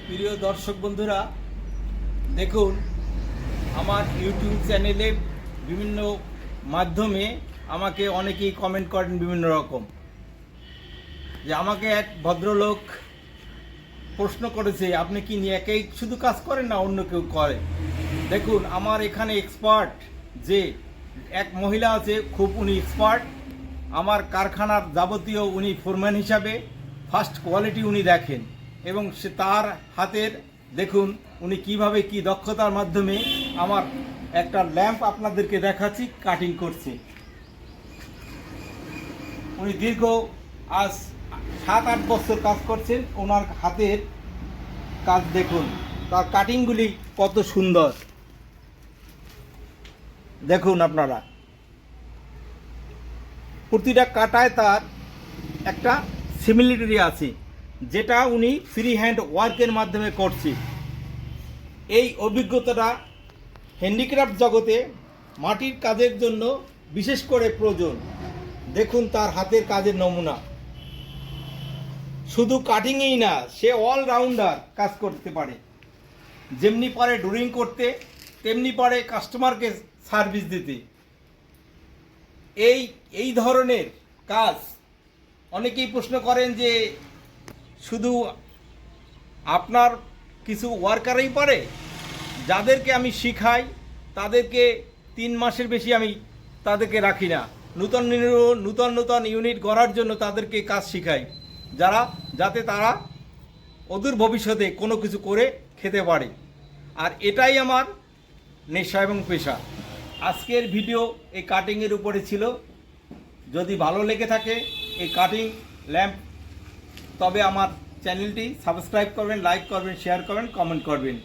প্রিয় দর্শক বন্ধুরা, দেখুন আমার ইউটিউব চ্যানেলে বিভিন্ন মাধ্যমে আমাকে অনেকেই কমেন্ট করেন বিভিন্ন রকম। যে আমাকে এক ভদ্রলোক প্রশ্ন করেছে, আপনি কি নিয়ে একাই শুধু কাজ করেন না অন্য কেউ করে? দেখুন, আমার এখানে এক্সপার্ট যে এক মহিলা আছে, খুব উনি এক্সপার্ট। আমার কারখানার যাবতীয় উনি ফোরম্যান হিসাবে ফার্স্ট কোয়ালিটি উনি দেখেন, এবং সে তার হাতের দেখুন উনি কিভাবে কি দক্ষতার মাধ্যমে আমার একটা ল্যাম্প আপনাদেরকে দেখাচ্ছি কাটিং করছে। উনি দীর্ঘ আজ 7-8 বছর কাজ করছেন। ওনার হাতের কাজ দেখুন, তার কাটিংগুলি কত সুন্দর দেখুন আপনারা। প্রতিটা কাটায় তার একটা সিমিলারিটি আছে, যেটা উনি ফ্রি হ্যান্ড ওয়ার্কের মাধ্যমে করছে। এই অভিজ্ঞতাটা হ্যান্ডিক্রাফট জগতে মাটির কাজের জন্য বিশেষ করে প্রয়োজন। দেখুন তার হাতের কাজের নমুনা। শুধু কাটিংয়েই না, সে অলরাউন্ডার কাজ করতে পারে। যেমনি পারে ড্রয়িং করতে, তেমনি পারে কাস্টমারকে সার্ভিস দিতে। এই ধরনের কাজ অনেকেই প্রশ্ন করেন যে শুধু আপনার কিছু ওয়ার্কারই পারে। যাদেরকে আমি শিখাই তাদেরকে 3 মাসের বেশি আমি তাদেরকে রাখি না। নূতন ইউনিট গড়ার জন্য তাদেরকে কাজ শিখাই, যাতে তারা অদূর ভবিষ্যতে কোনো কিছু করে খেতে পারে। আর এটাই আমার নেশা এবং পেশা। আজকের ভিডিও এই কাটিংয়ের উপরে ছিল। যদি ভালো লেগে থাকে এই কাটিং ল্যাম্প, তবে আমার চ্যানেলটি সাবস্ক্রাইব করবেন, লাইক করবেন, শেয়ার করবেন, কমেন্ট করবেন।